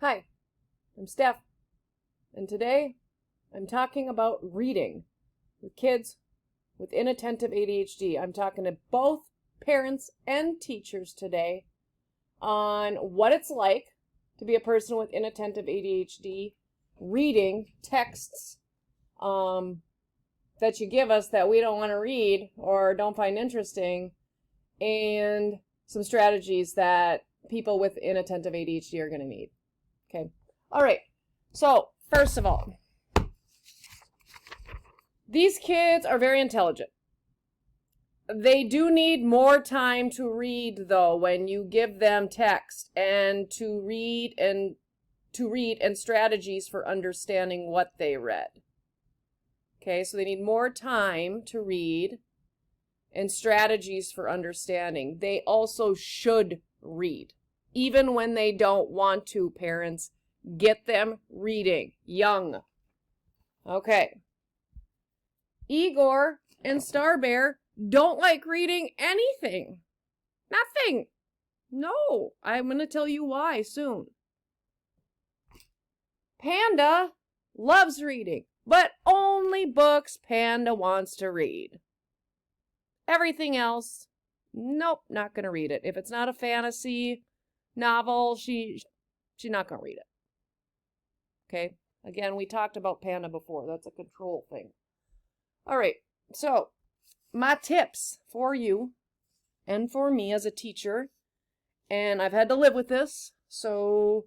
Hi, I'm Steph, and today I'm talking about reading with kids with inattentive ADHD. I'm talking to both parents and teachers today on what it's like to be a person with inattentive ADHD, reading texts that you give us that we don't want to read or don't find interesting, and some strategies that people with inattentive ADHD are going to need. Okay. All right. So, first of all, these kids are very intelligent. They do need more time to read, though, when you give them text and to read and strategies for understanding what they read. Okay, so they need more time to read and strategies for understanding. They also should read. Even when they don't want to, parents, get them reading young. Okay. Igor and Star Bear don't like reading anything. Nothing. No, I'm going to tell you why soon. Panda loves reading, but only books Panda wants to read. Everything else, nope, not going to read it. If it's not a fantasy novel, she's not going to read it. Okay? Again, we talked about Panda before. That's a control thing. All right. So, my tips for you and for me as a teacher, and I've had to live with this, so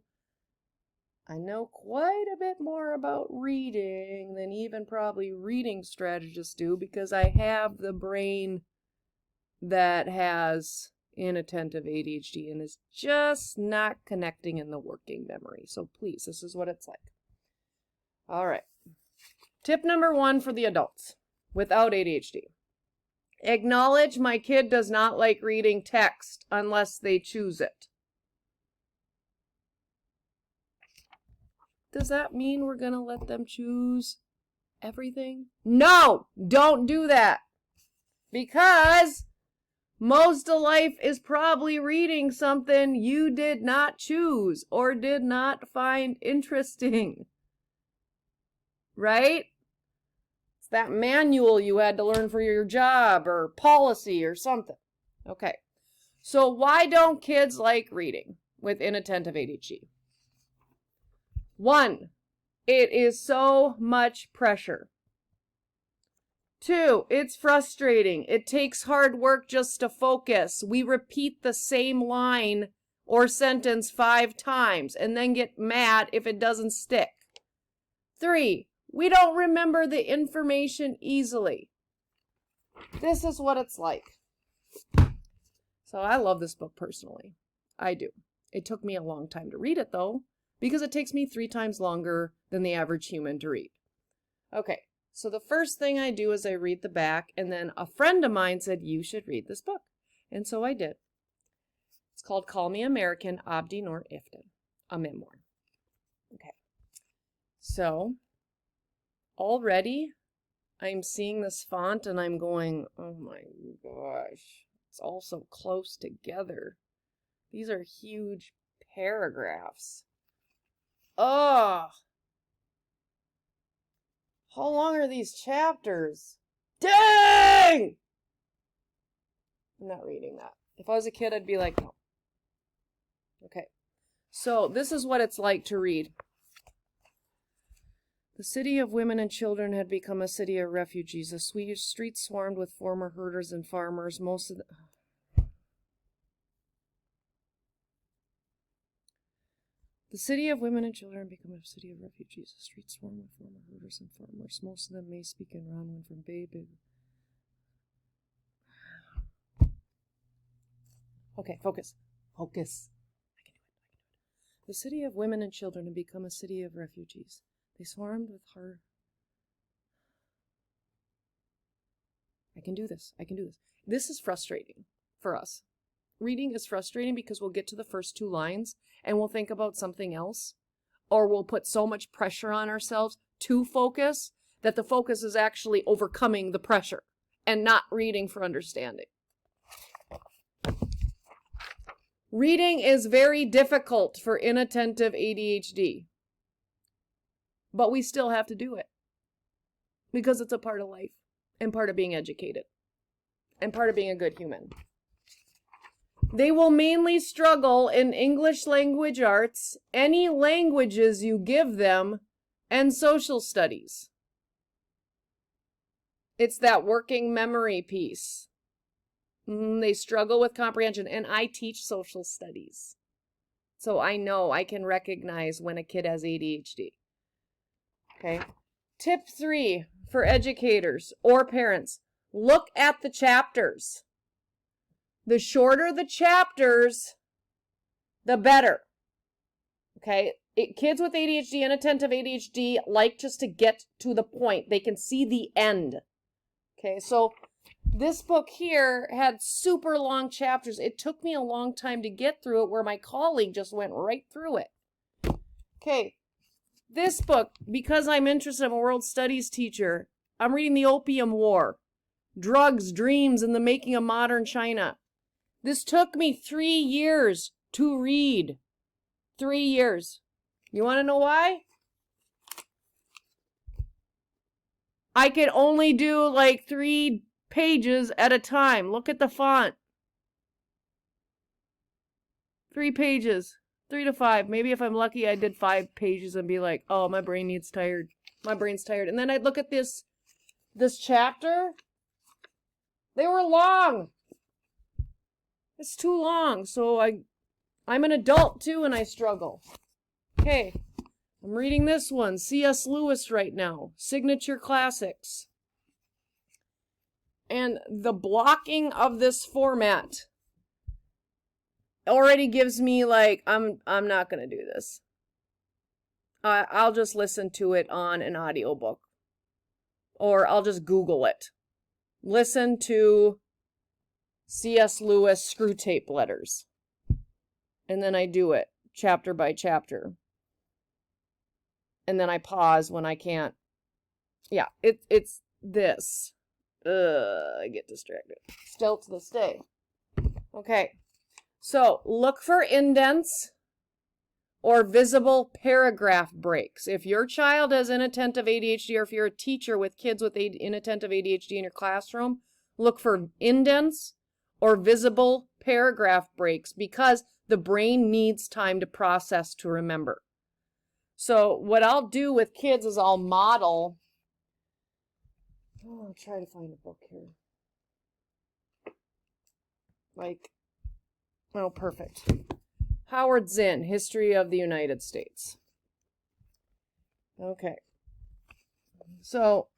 I know quite a bit more about reading than even probably reading strategists do, because I have the brain that has inattentive ADHD and is just not connecting in the working memory. So please, this is what it's like. All right. Tip number 1 for the adults without ADHD. Acknowledge my kid does not like reading text unless they choose it. Does that mean we're going to let them choose everything? No, don't do that. Because most of life is probably reading something you did not choose or did not find interesting. Right? It's that manual you had to learn for your job or policy or something. Okay. So why don't kids like reading with inattentive ADHD? 1, it is so much pressure. 2, it's frustrating. It takes hard work just to focus. We repeat the same line or sentence 5 times and then get mad if it doesn't stick. 3, we don't remember the information easily. This is what it's like. So I love this book personally. I do. It took me a long time to read it, though, because it takes me 3 times longer than the average human to read. Okay. So the first thing I do is I read the back, and then a friend of mine said, you should read this book. And so I did. It's called Call Me American, Abdi Nur Iftin, a memoir. Okay. So already I'm seeing this font and I'm going, oh my gosh, it's all so close together. These are huge paragraphs. Ugh. How long are these chapters? Dang! I'm not reading that. If I was a kid, I'd be like, no. Okay. So this is what it's like to read. The city of women and children had become a city of refugees. The Swedish streets swarmed with former herders and farmers. The city of women and children had become a city of refugees. The streets swarm with former herders and farmers. Most of them may speak in Ronwin from baby. Okay, focus. Focus. I can do it. The city of women and children had become a city of refugees. They swarmed with her. I can do this. I can do this. This is frustrating for us. Reading is frustrating because we'll get to the first 2 lines and we'll think about something else, or we'll put so much pressure on ourselves to focus that the focus is actually overcoming the pressure and not reading for understanding. Reading is very difficult for inattentive ADHD, but we still have to do it because it's a part of life and part of being educated and part of being a good human. They will mainly struggle in English language arts, any languages you give them, and social studies. It's that working memory piece. They struggle with comprehension, and I teach social studies. So I know I can recognize when a kid has ADHD. Okay. Tip 3 for educators or parents, look at the chapters. The shorter the chapters, the better. Okay. Kids with ADHD, inattentive ADHD, like just to get to the point. They can see the end. Okay, so this book here had super long chapters. It took me a long time to get through it, where my colleague just went right through it. Okay, this book, because I'm interested, I'm a world studies teacher. I'm reading The Opium War, Drugs, Dreams, and the Making of Modern China. This took me 3 years to read. 3 years. You want to know why? I could only do like 3 pages at a time. Look at the font. 3 pages. 3 to 5. Maybe if I'm lucky, I did 5 pages and be like, oh, my brain needs tired. My brain's tired. And then I'd look at this chapter. They were long. It's too long. So I'm an adult too, and I struggle. Okay. I'm reading this one, C.S. Lewis right now, Signature Classics. And the blocking of this format already gives me like, I'm not going to do this. I'll just listen to it on an audiobook. Or I'll just Google it. Listen to C.S. Lewis Screwtape Letters. And then I do it, chapter by chapter. And then I pause when I can't. Yeah, it's this. I get distracted. Still to this day. Okay. So, look for indents or visible paragraph breaks. If your child has inattentive ADHD, or if you're a teacher with kids with inattentive ADHD in your classroom, look for indents or visible paragraph breaks, because the brain needs time to process, to remember. So what I'll do with kids is I'll model. I'll try to find a book here. Like, oh, perfect. Howard Zinn, History of the United States. Okay. So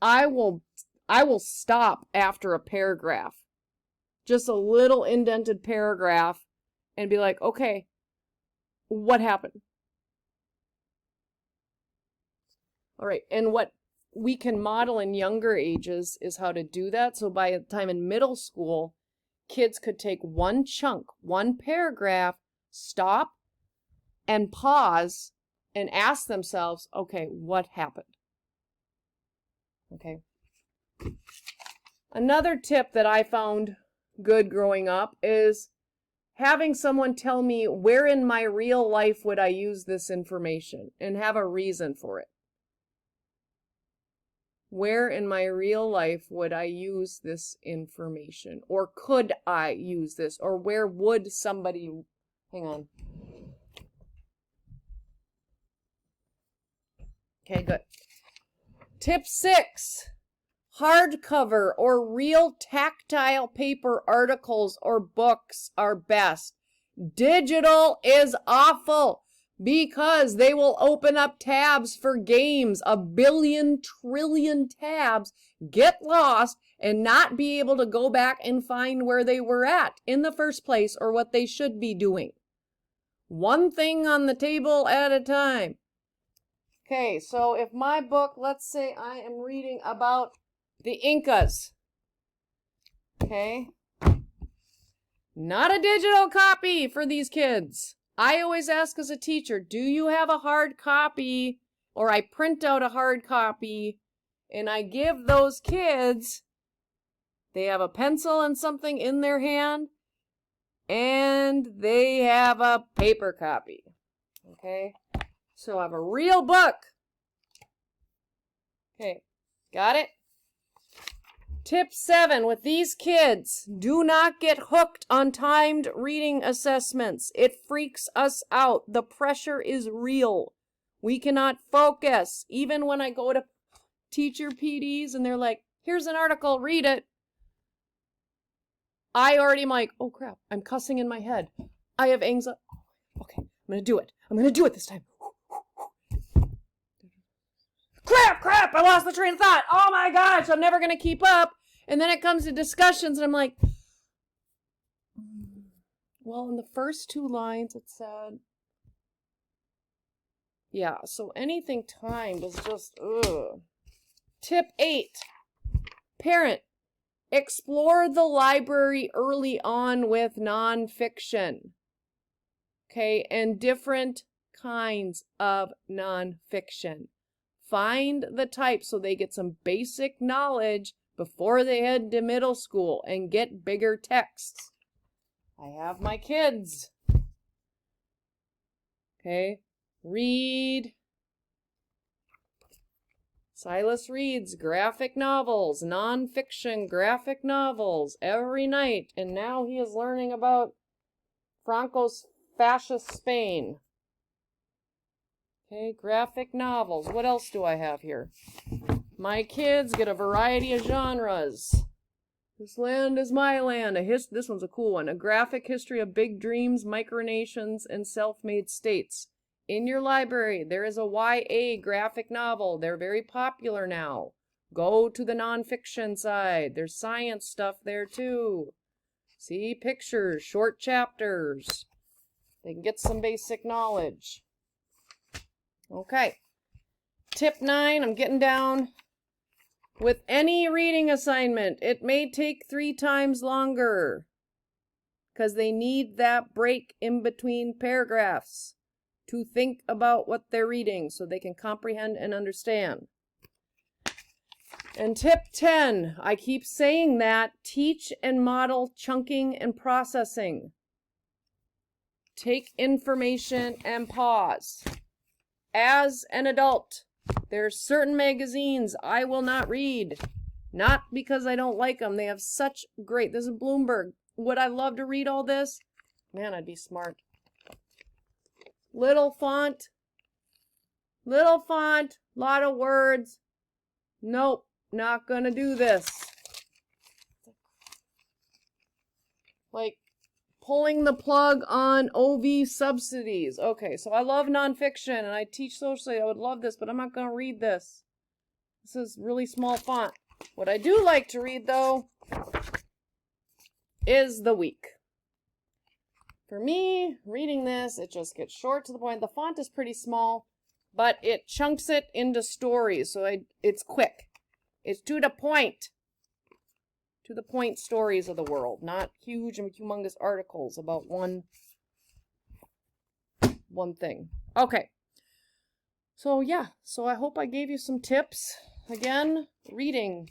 I will stop after a paragraph. Just a little indented paragraph, and be like, okay, what happened? All right, and what we can model in younger ages is how to do that. So by the time in middle school, kids could take one chunk, one paragraph, stop and pause and ask themselves, okay, what happened? Okay. Another tip that I found good growing up is having someone tell me, where in my real life would I use this information, and have a reason for it. Where in my real life would I use this information? Or could I use this? Or where would somebody... Hang on. Okay, good. Tip 6. Hardcover or real tactile paper articles or books are best. Digital is awful, because they will open up tabs for games, 1 billion trillion tabs, get lost, and not be able to go back and find where they were at in the first place, or what they should be doing. One thing on the table at a time. Okay, so if my book, let's say I am reading about the Incas. Okay. Not a digital copy for these kids. I always ask as a teacher, do you have a hard copy? Or I print out a hard copy and I give those kids, they have a pencil and something in their hand. and they have a paper copy. Okay, so I have a real book. Okay, got it? Tip 7, with these kids, do not get hooked on timed reading assessments. It freaks us out. The pressure is real. We cannot focus. Even when I go to teacher PDs and they're like, here's an article, read it. I already am like, oh crap, I'm cussing in my head. I have anxiety. Okay, I'm going to do it. I'm going to do it this time. Crap, I lost the train of thought. Oh my gosh, I'm never going to keep up. And then it comes to discussions and I'm like, well, in the first 2 lines it said, yeah, so anything timed is just, ugh. Tip 8, parent, explore the library early on with nonfiction. Okay, and different kinds of nonfiction. Find the type so they get some basic knowledge before they head to middle school and get bigger texts. I have my kids. Okay, read. Silas reads graphic novels, nonfiction graphic novels every night, and now he is learning about Franco's fascist Spain. Okay, graphic novels. What else do I have here? My kids get a variety of genres. This land is my land. This one's a cool one. A graphic history of big dreams, micronations, and self-made states. In your library, there is a YA graphic novel. They're very popular now. Go to the nonfiction side. There's science stuff there too. See pictures, short chapters. They can get some basic knowledge. Okay. Tip 9, I'm getting down. With any reading assignment, it may take 3 times longer because they need that break in between paragraphs to think about what they're reading so they can comprehend and understand. And tip 10, I keep saying that, teach and model chunking and processing. Take information and pause. As an adult, there are certain magazines I will not read. Not because I don't like them. They have such great... This is Bloomberg. Would I love to read all this? Man, I'd be smart. Little font. Lot of words. Nope, not gonna do this. Like, pulling the plug on OV subsidies. Okay, so I love nonfiction and I teach socially. I would love this, but I'm not going to read this. This is really small font. What I do like to read, though, is the week. For me, reading this, it just gets short to the point. The font is pretty small, but it chunks it into stories, so it's quick. It's to the point. To the point stories of the world, not huge and humongous articles about one thing. Okay. So yeah, so I hope I gave you some tips. Again, reading.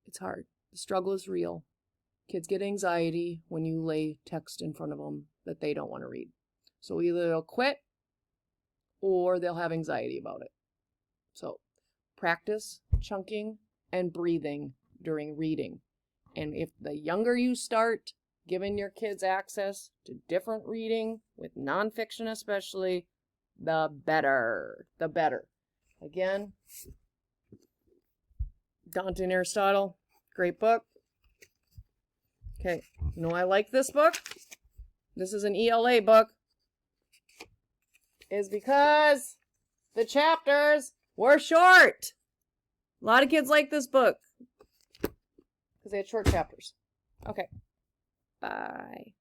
It's hard. The struggle is real. Kids get anxiety when you lay text in front of them that they don't want to read. So either they'll quit or they'll have anxiety about it. So practice chunking and breathing during reading. And if the younger you start giving your kids access to different reading, with nonfiction especially, the better. The better. Again, Dante and Aristotle, great book. Okay, you know why I like this book? This is an ELA book. Is because the chapters were short. A lot of kids like this book because they had short chapters. Okay, bye.